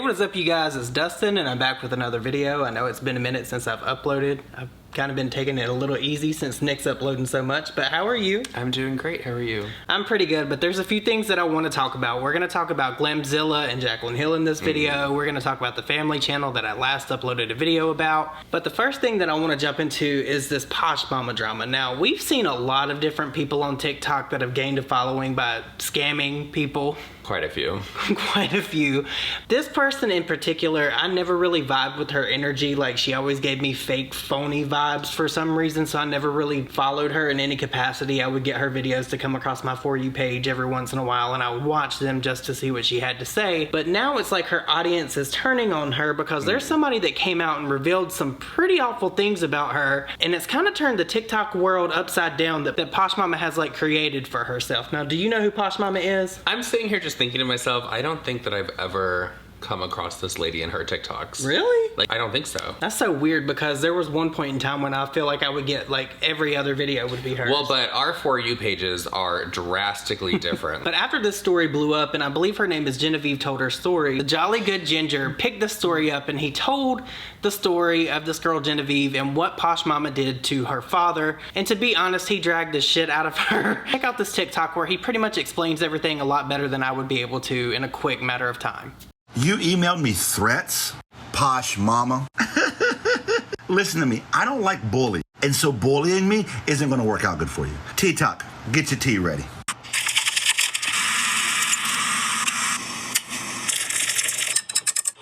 what is up, you guys? It's Dustin, and I'm back with another video. I know it's been a minute since I've uploaded. I've kind of been taking it a little easy since Nick's uploading so much, but how are you? I'm doing great. How are you? I'm pretty good, but there's a few things that I want to talk about. We're going to talk about Glamzilla and Jaclyn Hill in this video. We're going to talk about the family channel that I last uploaded a video about. But the first thing that I want to jump into is this Posh Mama drama. Now, we've seen a lot of different people on TikTok that have gained a following by scamming people. Quite a few. Quite a few. This person in particular, I never really vibed with her energy. Like, she always gave me fake, phony vibes for some reason, so I never really followed her in any capacity. I would get her videos to come across my For You page every once in a while, and I would watch them just to see what she had to say. But now it's like her audience is turning on her because there's somebody that came out and revealed some pretty awful things about her, and it's kind of turned the TikTok world upside down that Posh Mama has like created for herself. Now, do you know who Posh Mama is? I'm sitting here just thinking to myself, I don't think that I've ever come across this lady in her TikToks. Really? Like, I don't think so. That's so weird because there was one point in time when I feel like I would get like every other video would be hers. Well, but our For You pages are drastically different. But after this story blew up, and I believe her name is Genevieve told her story, the Jolly Good Ginger picked the story up and he told the story of this girl Genevieve and what Posh Mama did to her father. And to be honest, he dragged the shit out of her. Check out this TikTok where he pretty much explains everything a lot better than I would be able to in a quick matter of time. You emailed me threats, Posh Mama. Listen to me, I don't like bully, and so bullying me isn't gonna work out good for you. T-Tuck, get your tea ready.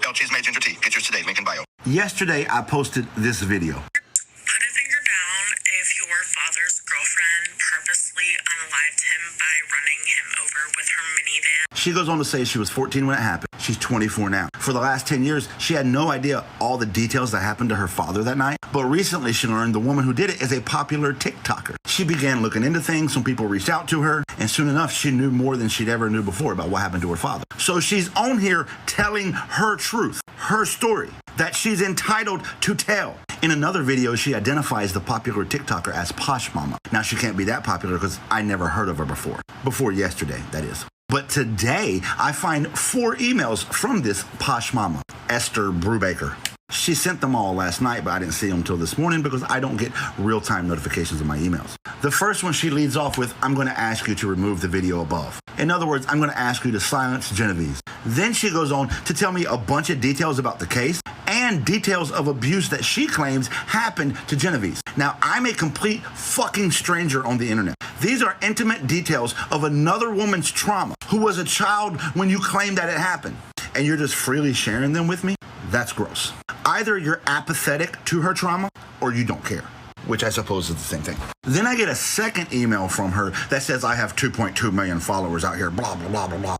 El Chisme Ginger Tea, get yours today, link in bio. Yesterday, I posted this video. Put a finger down if your father's girlfriend purposely unalived him by running him over with her minivan. She goes on to say she was 14 when it happened. She's 24 now. For the last 10 years, she had no idea all the details that happened to her father that night. But recently, she learned the woman who did it is a popular TikToker. She began looking into things. Some people reached out to her. And soon enough, she knew more than she'd ever knew before about what happened to her father. So she's on here telling her truth, her story, that she's entitled to tell. In another video, she identifies the popular TikToker as Posh Mama. Now, she can't be that popular because I never heard of her before. Before yesterday, that is. But today, I find 4 emails from this Posh Mama, Esther Brubaker. She sent them all last night, but I didn't see them until this morning because I don't get real-time notifications of my emails. The first one she leads off with, I'm going to ask you to remove the video above. In other words, I'm going to ask you to silence Genevieve. Then she goes on to tell me a bunch of details about the case and details of abuse that she claims happened to Genevieve. Now, I'm a complete fucking stranger on the internet. These are intimate details of another woman's trauma who was a child when you claim that it happened. And you're just freely sharing them with me? That's gross. Either you're apathetic to her trauma or you don't care, which I suppose is the same thing. Then I get a second email from her that says I have 2.2 million followers out here, blah, blah, blah, blah, blah.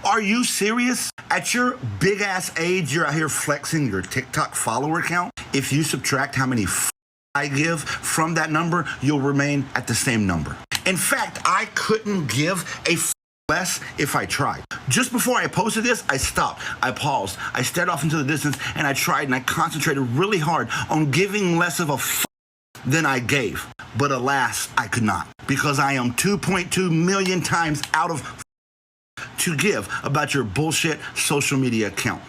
Are you serious? At your big ass age, you're out here flexing your TikTok follower count? If you subtract how many I give from that number, you'll remain at the same number. In fact, I couldn't give a less if I tried. Just before I posted this, I stopped, I paused, I stared off into the distance, and I tried and I concentrated really hard on giving less of a than I gave. But alas, I could not, because I am 2.2 million times out of to give about your bullshit social media account.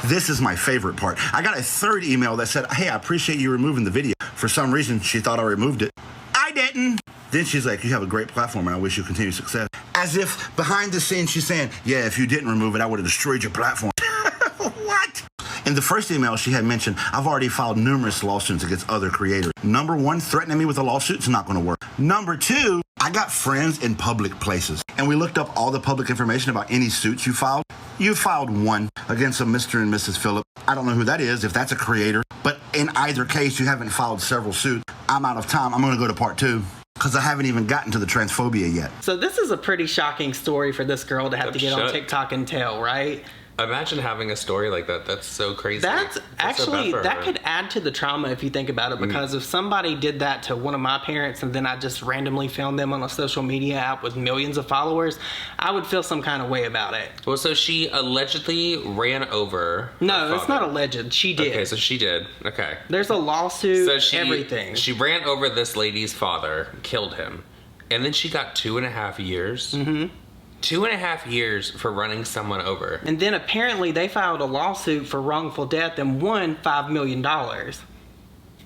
This is my favorite part. I got a third email that said, hey, I appreciate you removing the video. For some reason, she thought I removed it. I didn't. Then she's like, you have a great platform and I wish you continued success. As if behind the scenes she's saying, yeah, if you didn't remove it, I would have destroyed your platform. What? In the first email she had mentioned, I've already filed numerous lawsuits against other creators. Number 1, threatening me with a lawsuit is not going to work. Number 2, I got friends in public places. And we looked up all the public information about any suits you filed. You filed one against a Mr. and Mrs. Phillip. I don't know who that is, if that's a creator. But in either case, you haven't filed several suits. I'm out of time. I'm going to go to part 2. Because I haven't even gotten to the transphobia yet. So this is a pretty shocking story for this girl to have to get on TikTok and tell, right? Imagine having a story like that. That's so crazy. That's actually, so that could add to the trauma if you think about it, because if somebody did that to one of my parents and then I just randomly found them on a social media app with millions of followers, I would feel some kind of way about it. Well, so she allegedly ran over No, it's not alleged. She did. Okay, so she did. Okay. There's a lawsuit, so everything. She ran over this lady's father, killed him, and then she got 2.5 years. 2.5 years for running someone over. And then apparently they filed a lawsuit for wrongful death and won $5 million.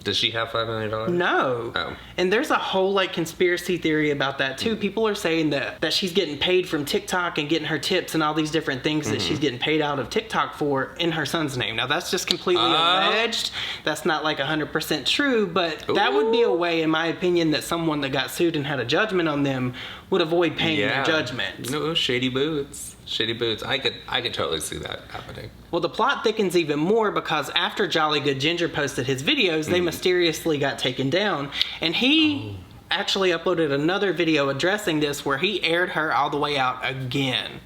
Does she have $5 million? No. Oh. And there's a whole like conspiracy theory about that too. People are saying that she's getting paid from TikTok and getting her tips and all these different things that she's getting paid out of TikTok for in her son's name. Now that's just completely alleged. That's not like 100% true, but that would be a way, in my opinion, that someone that got sued and had a judgment on them would avoid paying their judgment. No, shady boots. Shady boots. I could totally see that happening. Well, the plot thickens even more because after Jolly Good Ginger posted his videos, they mysteriously got taken down. And he actually uploaded another video addressing this where he aired her all the way out again.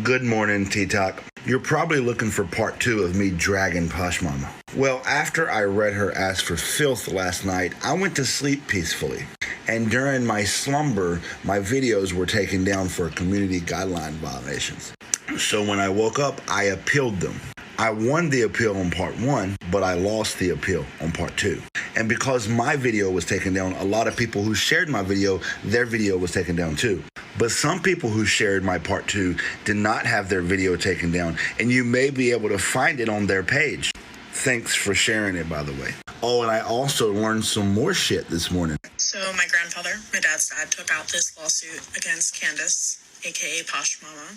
Good morning, T-Talk. You're probably looking for part 2 of me dragging Posh Mama. Well, after I read her ask for filth last night, I went to sleep peacefully. And during my slumber, my videos were taken down for community guideline violations. So when I woke up, I appealed them. I won the appeal on part 1, but I lost the appeal on part 2. And because my video was taken down, a lot of people who shared my video, their video was taken down too. But some people who shared my part 2 did not have their video taken down, and you may be able to find it on their page. Thanks for sharing it, by the way. Oh, and I also learned some more shit this morning. So my grandfather, my dad's dad, took out this lawsuit against Candace, aka Posh Mama,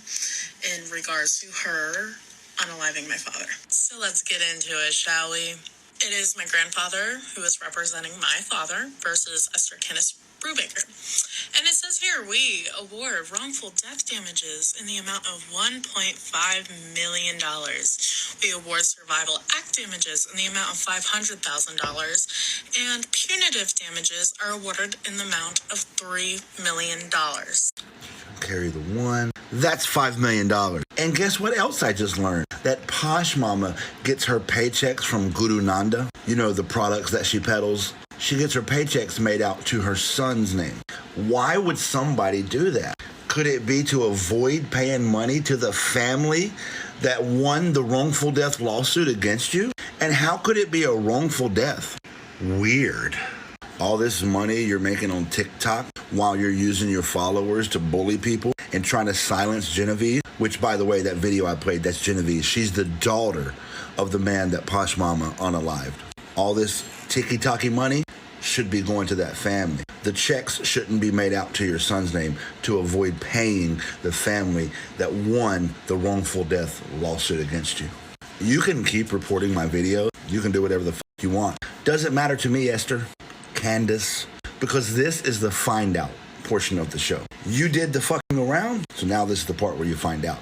in regards to her unaliving my father. So let's get into it, shall we? It is my grandfather who is representing my father versus Esther Kenneth Brubaker. And it says here, we award wrongful death damages in the amount of $1.5 million. We award survival act damages in the amount of $500,000. And punitive damages are awarded in the amount of $3 million. Carry the 1. That's $5 million. And guess what else I just learned? That Posh Mama gets her paychecks from Guru Nanda. You know, the products that she peddles. She gets her paychecks made out to her son's name. Why would somebody do that? Could it be to avoid paying money to the family that won the wrongful death lawsuit against you? And how could it be a wrongful death? Weird. All this money you're making on TikTok while you're using your followers to bully people and trying to silence Genevieve, which, by the way, that video I played, that's Genevieve. She's the daughter of the man that Posh Mama unalived. All this tiki-taki money should be going to that family. The checks shouldn't be made out to your son's name to avoid paying the family that won the wrongful death lawsuit against you. You can keep reporting my video. You can do whatever the you want. Doesn't matter to me, Esther, Candace, because this is the find out portion of the show. You did the fucking around, so now this is the part where you find out.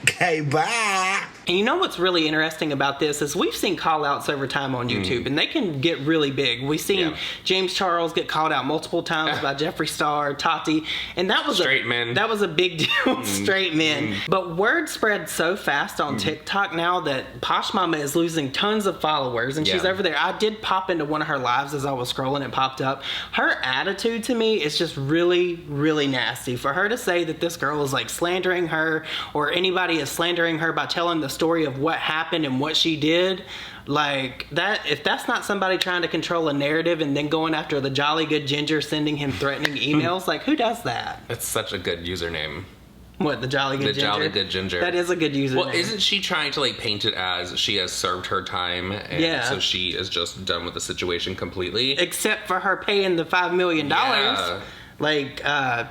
Okay, bye. And you know what's really interesting about this is we've seen call-outs over time on YouTube, and they can get really big. We've seen James Charles get called out multiple times by Jeffree Star, Tati, and that was that was a big deal with straight men. But word spread so fast on TikTok now that Posh Mama is losing tons of followers, and she's over there. I did pop into one of her lives as I was scrolling, it popped up. Her attitude to me is just really, really nasty. For her to say that this girl is like slandering her, or anybody is slandering her by telling the story of what happened and what she did, like that, if that's not somebody trying to control a narrative and then going after the Jolly Good Ginger, sending him threatening emails, like who does that? It's such a good username. What, the Jolly Good Ginger? The Jolly Good Ginger. That is a good username. Well, isn't she trying to like paint it as she has served her time, and so she is just done with the situation completely? Except for her paying the $5 million. Like,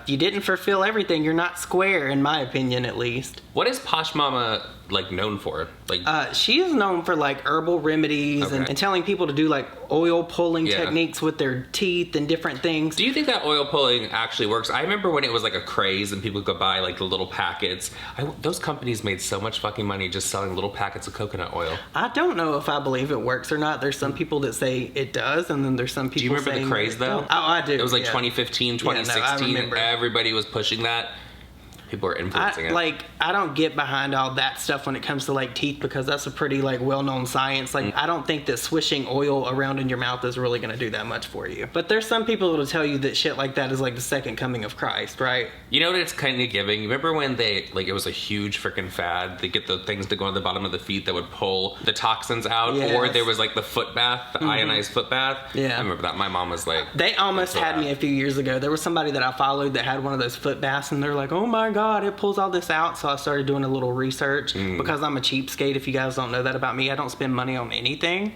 you didn't fulfill everything. You're not square, in my opinion, at least. What is Posh Mama, like, known for? Like, she is known for, like, herbal remedies and telling people to do, like, oil pulling techniques with their teeth and different things. Do you think that oil pulling actually works? I remember when it was, like, a craze and people could buy, like, the little packets. Those companies made so much fucking money just selling little packets of coconut oil. I don't know if I believe it works or not. There's some people that say it does, and then there's some people saying... Do you remember the craze, though? Oh, I do. It was, like, 2015, 2016. Everybody was pushing that. people are influencing it. I don't get behind all that stuff when it comes to like teeth, because that's a pretty like well-known science. Like I don't think that swishing oil around in your mouth is really going to do that much for you. But there's some people that'll tell you that shit like that is like the second coming of Christ, right? You know what it's kind of giving? You remember when they, like, it was a huge freaking fad? They get the things to go on the bottom of the feet that would pull the toxins out. Yes. Or there was like the foot bath, the ionized foot bath. Yeah. I remember that. My mom was like... They almost had me a few years ago. There was somebody that I followed that had one of those foot baths, and they're like, oh my God, it pulls all this out. So I started doing a little research because I'm a cheapskate. If you guys don't know that about me, I don't spend money on anything.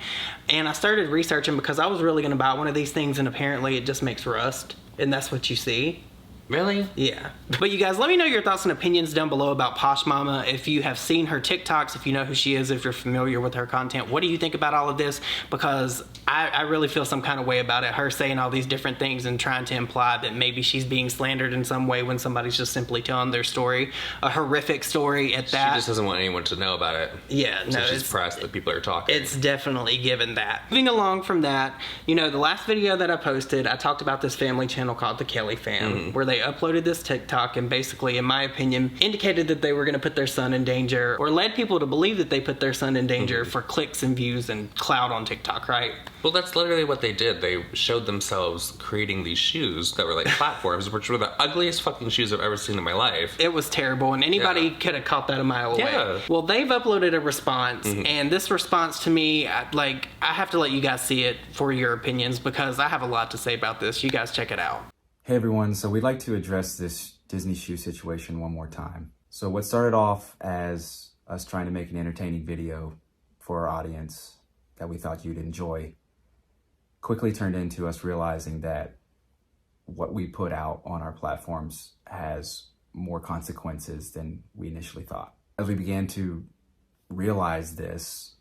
And I started researching because I was really going to buy one of these things, and apparently it just makes rust. And that's what you see. Really? Yeah. But you guys, let me know your thoughts and opinions down below about Posh Mama. If you have seen her TikToks, if you know who she is, if you're familiar with her content, what do you think about all of this? Because I really feel some kind of way about it. Her saying all these different things and trying to imply that maybe she's being slandered in some way when somebody's just simply telling their story. A horrific story at that. She just doesn't want anyone to know about it. Yeah, no. So she's pressed that people are talking. It's definitely given that. Moving along from that, you know, the last video that I posted, I talked about this family channel called The Kelly Fam, where they uploaded this TikTok and basically, in my opinion, indicated that they were going to put their son in danger, or led people to believe that they put their son in danger for clicks and views and clout on TikTok, right? Well, that's literally what they did. They showed themselves creating these shoes that were like platforms, which were the ugliest fucking shoes I've ever seen in my life. It was terrible, and anybody could have caught that a mile away. Yeah. Well, they've uploaded a response, and this response to me, I have to let you guys see it for your opinions, because I have a lot to say about this. You guys check it out. Hey everyone, so we'd like to address this Disney shoe situation one more time. So what started off as us trying to make an entertaining video for our audience that we thought you'd enjoy quickly turned into us realizing that what we put out on our platforms has more consequences than we initially thought. As we began to realize this,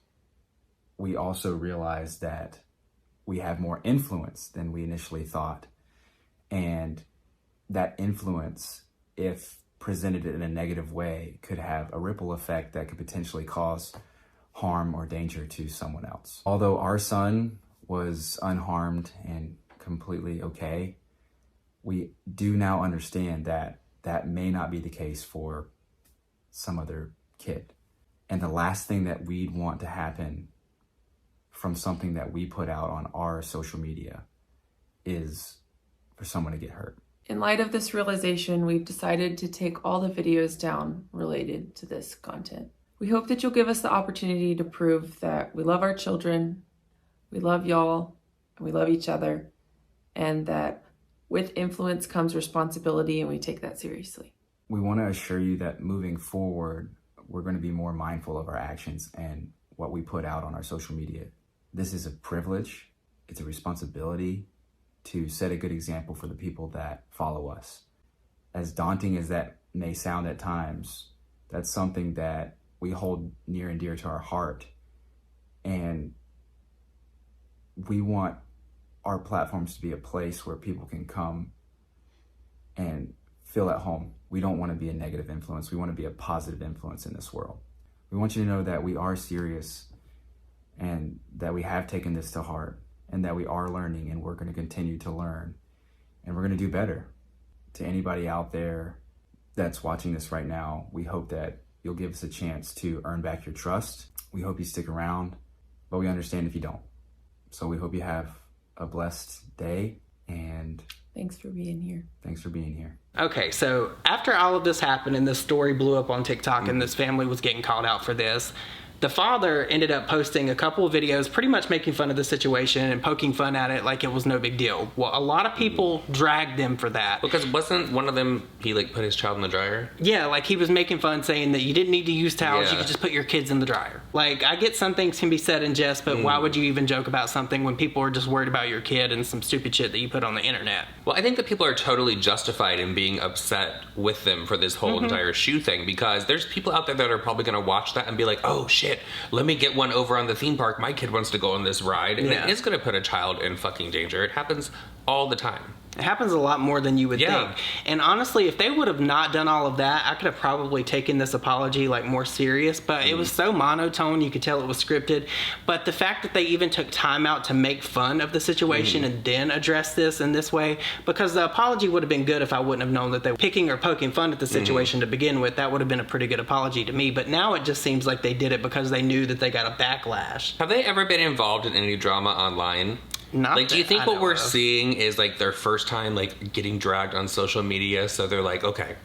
we also realized that we have more influence than we initially thought. And that influence, if presented in a negative way, could have a ripple effect that could potentially cause harm or danger to someone else. Although our son was unharmed and completely okay, we do now understand that that may not be the case for some other kid. And the last thing that we'd want to happen from something that we put out on our social media is for someone to get hurt. In light of this realization, we've decided to take all the videos down related to this content. We hope that you'll give us the opportunity to prove that we love our children, we love y'all, and we love each other, and that with influence comes responsibility, and we take that seriously. We want to assure you that moving forward, we're going to be more mindful of our actions and what we put out on our social media. This is a privilege, it's a responsibility to set a good example for the people that follow us. As daunting as that may sound at times, that's something that we hold near and dear to our heart. And we want our platforms to be a place where people can come and feel at home. We don't want to be a negative influence. We want to be a positive influence in this world. We want you to know that we are serious and that we have taken this to heart, and that we are learning, and we're going to continue to learn, and we're going to do better. To anybody out there that's watching this right now, we hope that you'll give us a chance to earn back your trust. We hope you stick around, but we understand if you don't. So we hope you have a blessed day, and Thanks for being here. Thanks for being here. Okay, so after all of this happened and this story blew up on TikTok and this family was getting called out for this, the father ended up posting a couple of videos pretty much making fun of the situation and poking fun at it like it was no big deal. Well, a lot of people dragged them for that. Because wasn't one of them, he like put his child in the dryer? Yeah, like he was making fun saying that you didn't need to use towels, Yeah. you could just put your kids in the dryer. Like, I get some things can be said in jest, but why would you even joke about something when people are just worried about your kid and some stupid shit that you put on the internet? Well, I think that people are totally justified in being upset with them for this whole entire shoe thing, because there's people out there that are probably going to watch that and be like, oh shit, let me get one over on the theme park. My kid wants to go on this ride. And Yeah. it is going to put a child in fucking danger. It happens all the time. It happens a lot more than you would Yeah. think. And honestly, if they would have not done all of that, I could have probably taken this apology like more serious, but it was so monotone, you could tell it was scripted. But the fact that they even took time out to make fun of the situation and then address this in this way, because the apology would have been good if I wouldn't have known that they were picking or poking fun at the situation to begin with. That would have been a pretty good apology to me. But now it just seems like they did it because they knew that they got a backlash. Have they ever been involved in any drama online? Not Like, do you that think I what know we're of. seeing is like their first time like getting dragged on social media? So they're like, okay,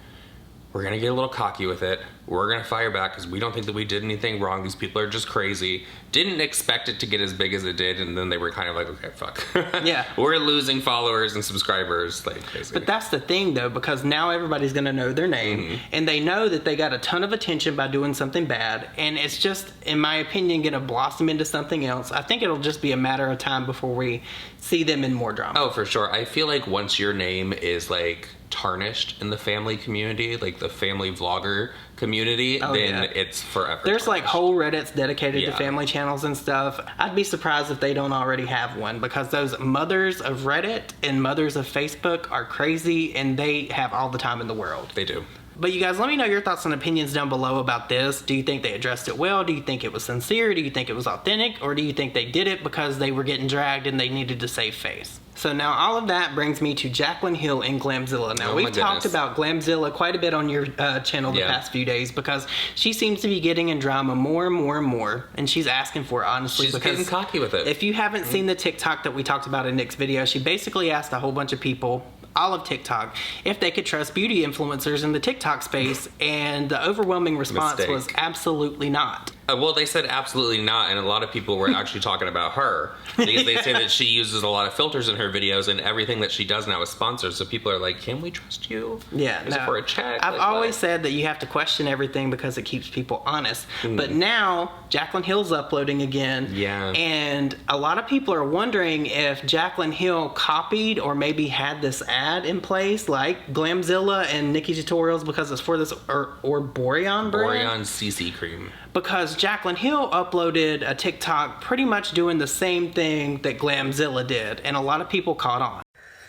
we're gonna get a little cocky with it. We're gonna fire back because we don't think that we did anything wrong. These people are just crazy. Didn't expect it to get as big as it did, and then they were kind of like, okay, fuck. Yeah. We're losing followers and subscribers like crazy. But that's the thing, though, because now everybody's going to know their name, and they know that they got a ton of attention by doing something bad, and it's just, in my opinion, going to blossom into something else. I think it'll just be a matter of time before we see them in more drama. Oh, for sure. I feel like once your name is like tarnished in the family community, like the family vlogger community, then yeah. it's forever. There's like tarnished. whole Reddits dedicated to Yeah. family channels and stuff. I'd be surprised if they don't already have one, because those mothers of Reddit and mothers of Facebook are crazy, and they have all the time in the world. They do. But you guys, let me know your thoughts and opinions down below about this. Do you think they addressed it well? Do you think it was sincere? Do you think it was authentic? Or do you think they did it because they were getting dragged and they needed to save face? So now all of that brings me to Jaclyn Hill and Glamzilla. Now, Oh, we've my talked goodness. about Glamzilla quite a bit on your channel the Yeah. past few days, because she seems to be getting in drama more and more and more, and she's asking for it, honestly. She's because getting cocky with it. if you haven't seen the TikTok that we talked about in Nick's video, she basically asked a whole bunch of people, all of TikTok, if they could trust beauty influencers in the TikTok space, and the overwhelming response Mistake. was absolutely not. Well, they said absolutely not, and a lot of people were actually talking about her because they say that she uses a lot of filters in her videos, and everything that she does now is sponsored. So people are like, "Can we trust you? Yeah, Is it for a check?" I've Like, always what? said that you have to question everything because it keeps people honest. Hmm. But now Jaclyn Hill's uploading again. Yeah. And a lot of people are wondering if Jaclyn Hill copied or maybe had this ad in place, like Glamzilla and Nikki Tutorials, because it's for this or Boreon brand. Boreon CC cream. Because Jaclyn Hill uploaded a TikTok pretty much doing the same thing that Glamzilla did, and a lot of people caught on.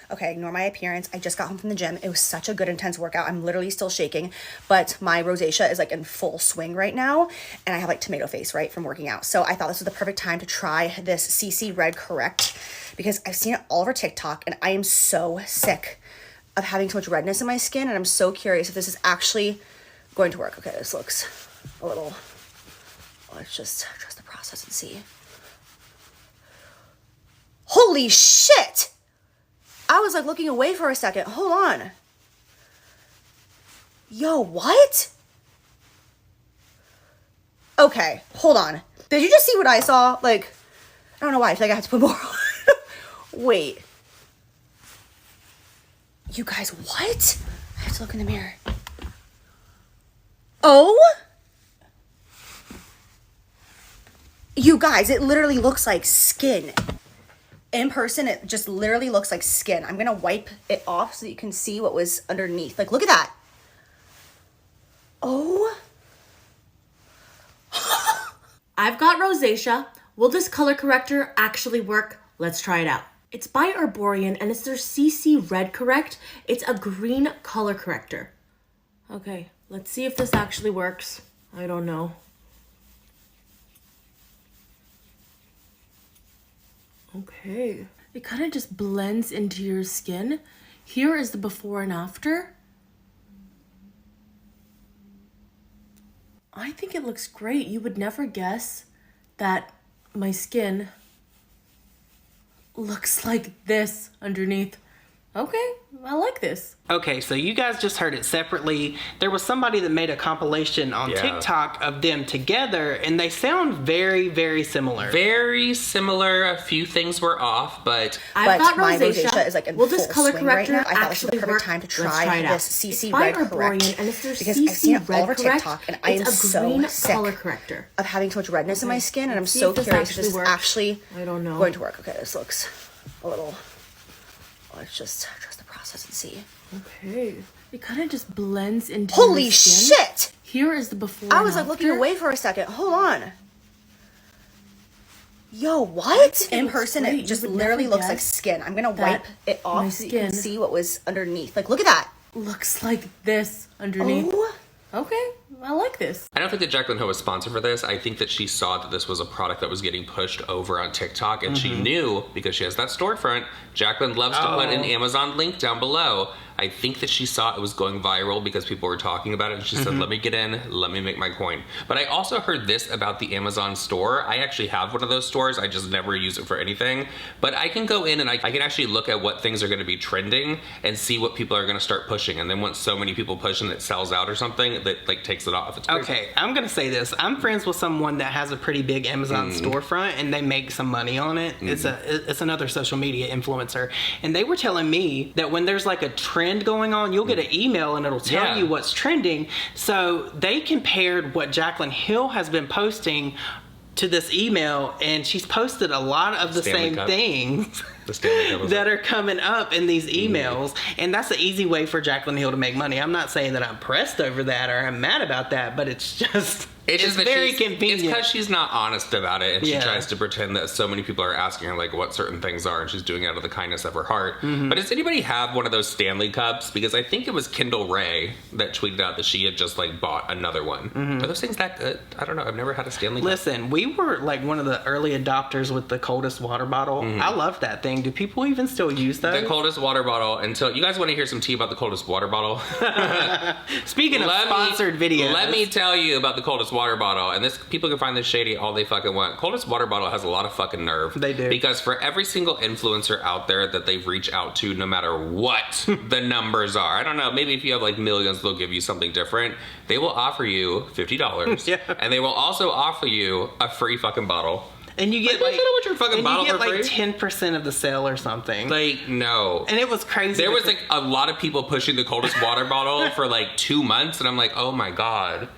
Okay, ignore my appearance. I just got home from the gym. It was such a good, intense workout. I'm literally still shaking, but my rosacea is like in full swing right now, and I have like tomato face, right, from working out. So I thought this was the perfect time to try this CC Red Correct, because I've seen it all over TikTok, and I am so sick of having so much redness in my skin, and I'm so curious if this is actually going to work. Okay, this looks a little... Let's just trust the process and see. Holy shit! I was like looking away for a second. Hold on. Yo, what? Okay, hold on. Did you just see what I saw? Like, I don't know why. I feel like I have to put more on. Wait. You guys, what? I have to look in the mirror. Oh? You guys, it literally looks like skin. In person, it just literally looks like skin. I'm gonna wipe it off so that you can see what was underneath. Like, look at that. Oh. I've got rosacea. Will this color corrector actually work? Let's try it out. It's by Arborian and it's their CC Red Correct. It's a green color corrector. Okay, let's see if this actually works. I don't know. Okay. It kind of just blends into your skin. Here is the before and after. I think it looks great. You would never guess that my skin looks like this underneath. Okay, I like this. Okay, so you guys just heard it separately. There was somebody that made a compilation on Yeah. TikTok of them together, and they sound very, very similar. Very similar. A few things were off, but I've got my rosacea. rosacea is like in Will this full color swing right corrector now. I thought this was the actually perfect work? time to Let's try it out. this CC It's by Red Arborian, Correct, and it's their because CC I've seen it all Red over Correct. TikTok, and I am It's a so green sick color corrector. of having so much redness in my skin, and I'm See so if this curious if this is actually works. actually I don't know. going to work. Okay, this looks a little... Let's just trust the process and see. Okay. It kind of just blends into Holy your skin. shit! Here is the before I and was like looking after. away for a second. Hold on. Yo, what? In looks person, great. it just You would literally never looks like guess skin. I'm gonna that wipe it my off so you can skin see what was underneath. Like, look at that. looks like this underneath. Oh. Okay, I like this. I don't think that Jaclyn Hill was sponsored for this. I think that she saw that this was a product that was getting pushed over on TikTok, and she knew, because she has that storefront, Jaclyn loves to put an Amazon link down below. I think that she saw it was going viral because people were talking about it, and she said, let me get in, let me make my coin. But I also heard this about the Amazon store. I actually have one of those stores. I just never use it for anything. But I can go in and I can actually look at what things are going to be trending and see what people are going to start pushing. And then once so many people push and it sells out or something, that like takes it off. It's crazy. Okay, I'm gonna say this. I'm friends with someone that has a pretty big Amazon storefront, and they make some money on it. It's another social media influencer, and they were telling me that when there's like a trend going on, you'll get an email and it'll tell you what's trending. So they compared what Jaclyn Hill has been posting to this email, and she's posted a lot of the Stanley same Cup. things The Stanley Cup that are coming up in these emails, and that's an easy way for Jaclyn Hill to make money. I'm not saying that I'm pressed over that or I'm mad about that, but it's just it's that very It's convenient. because she's not honest about it, and she Yeah. tries to pretend that so many people are asking her like what certain things are, and she's doing it out of the kindness of her heart. But does anybody have one of those Stanley Cups? Because I think it was Kendall Ray that tweeted out that she had just like bought another one. Are those things that good? I don't know. I've never had a Stanley Cup. Listen, we were like one of the early adopters with the coldest water bottle. I love that thing. Do people even still use those? The coldest water bottle. Until you guys want to hear some tea about the coldest water bottle? Speaking of sponsored videos, Let me tell you about the coldest water bottle. And this people can find this shady all they fucking want. Coldest water bottle has a lot of fucking nerve. They do. Because for every single influencer out there that they've reached out to, no matter what the numbers are, I don't know, maybe if you have like millions, they'll give you something different. They will offer you $50. Yeah. And they will also offer you a free fucking bottle. and you get Like, you know what your fucking and bottle you get for like free? 10% of the sale or something. Like, no. And it was crazy. There was because- like a lot of people pushing the coldest water bottle for like 2 months, and I'm like, oh my god.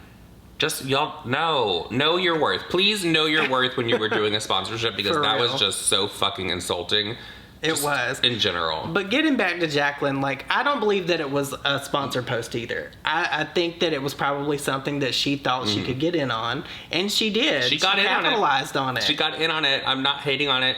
Just y'all know your worth. Please know your worth when you were doing a sponsorship, because For that real. was just so fucking insulting. It Just was. in general. But getting back to Jaclyn, like, I don't believe that it was a sponsored post either. I think that it was probably something that she thought she could get in on, and she did. She got in on it. capitalized on it. She got in on it. I'm not hating on it.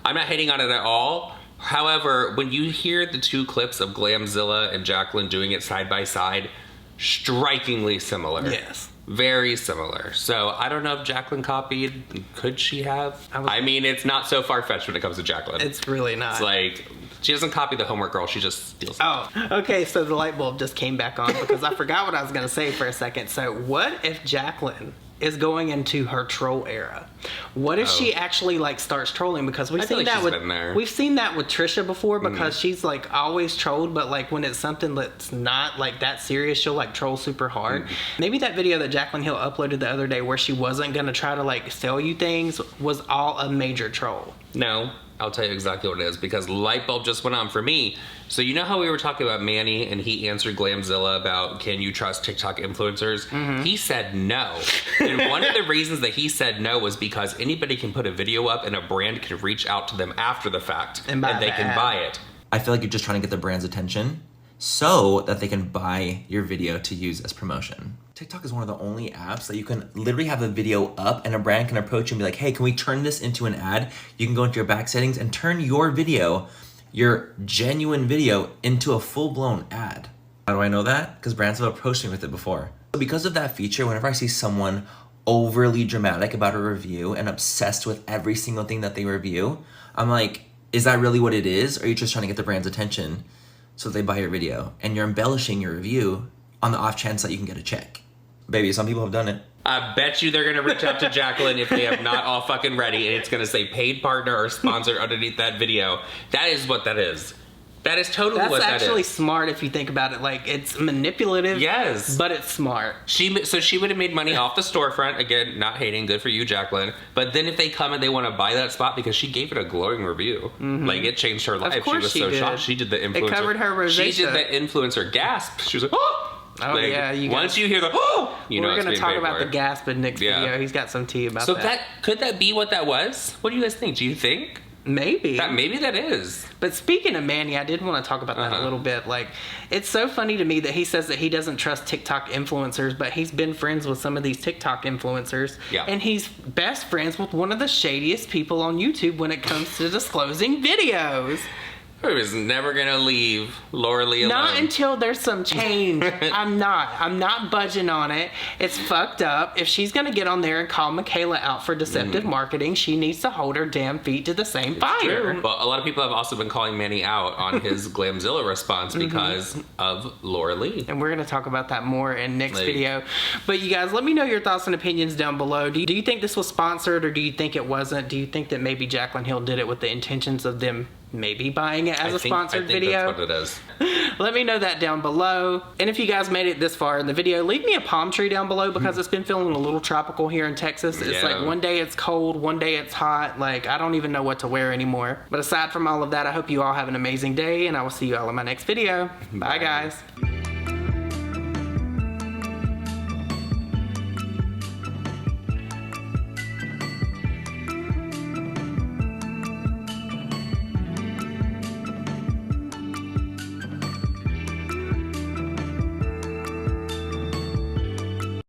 I'm not hating on it at all. However, when you hear the two clips of Glamzilla and Jaclyn doing it side by side, strikingly similar. Yes. Very similar. So I don't know if Jaclyn copied. Could she have? I mean, it's not so far-fetched when it comes to Jaclyn. It's really not. It's like, she doesn't copy the homework girl, she just steals it. Oh, okay, so the light bulb just came back on because I forgot what I was going to say for a second. So what if Jaclyn is going into her troll era? What if she actually like starts trolling? Because we've I feel seen like that she's with been there. we've seen that with Trisha before, because she's like always trolled, but like when it's something that's not like that serious, she'll like troll super hard. Maybe that video that Jaclyn Hill uploaded the other day where she wasn't gonna try to like sell you things was all a major troll. No, I'll tell you exactly what it is, because light bulb just went on for me. So you know how we were talking about Manny and he answered Glamzilla about can you trust TikTok influencers? He said no. And one of the reasons that he said no was because anybody can put a video up and a brand can reach out to them after the fact And buy they the can ad. buy it. I feel like you're just trying to get the brand's attention so that they can buy your video to use as promotion. TikTok is one of the only apps that you can literally have a video up and a brand can approach you and be like, hey, can we turn this into an ad? You can go into your back settings and turn your video, your genuine video, into a full-blown ad. How do I know that? Because brands have approached me with it before. So because of that feature, whenever I see someone overly dramatic about a review and obsessed with every single thing that they review, I'm like, is that really what it is? Or are you just trying to get the brand's attention so they buy your video? And you're embellishing your review on the off chance that you can get a check. Baby, some people have done it. I bet you they're going to reach out to Jaclyn if they have not all fucking ready, and it's going to say paid partner or sponsor underneath that video. That is what that is. That is totally That's what that is. actually smart if you think about it. Like, it's manipulative. Yes. But it's smart. So she would have made money off the storefront. Again, not hating. Good for you, Jaclyn. But then if they come and they want to buy that spot because she gave it a glowing review, like it changed her life. course she was she so did. shocked. She did the influencer. It covered her rosacea. She did the influencer gasp. She was like, oh! Oh, Like, yeah. once you hear the, oh! You know We're it's going to being talk paid about for. the gasp in Nick's Yeah. video. He's got some tea about So that. could that be what that was? What do you guys think? Do you think? Maybe that is. But speaking of Manny, I did want to talk about that a little bit. Like, it's so funny to me that he says that he doesn't trust TikTok influencers, but he's been friends with some of these TikTok influencers. Yeah. And he's best friends with one of the shadiest people on YouTube when it comes to disclosing videos. Who is never gonna leave Laura Lee alone. Not until there's some change. I'm not budging on it. It's fucked up. If she's gonna get on there and call Michaela out for deceptive marketing, she needs to hold her damn feet to the same fire. Well, a lot of people have also been calling Manny out on his Glamzilla response because of Laura Lee. And we're going to talk about that more in next video. But you guys, let me know your thoughts and opinions down below. Do you think this was sponsored, or do you think it wasn't? Do you think that maybe Jaclyn Hill did it with the intentions of them maybe buying it as a sponsored video? That's what it is. Let me know that down below. And if you guys made it this far in the video, leave me a palm tree down below, because it's been feeling a little tropical here in Texas. It's like one day it's cold, one day it's hot. Like, I don't even know what to wear anymore. But aside from all of that, I hope you all have an amazing day, and I will see you all in my next video. Bye guys.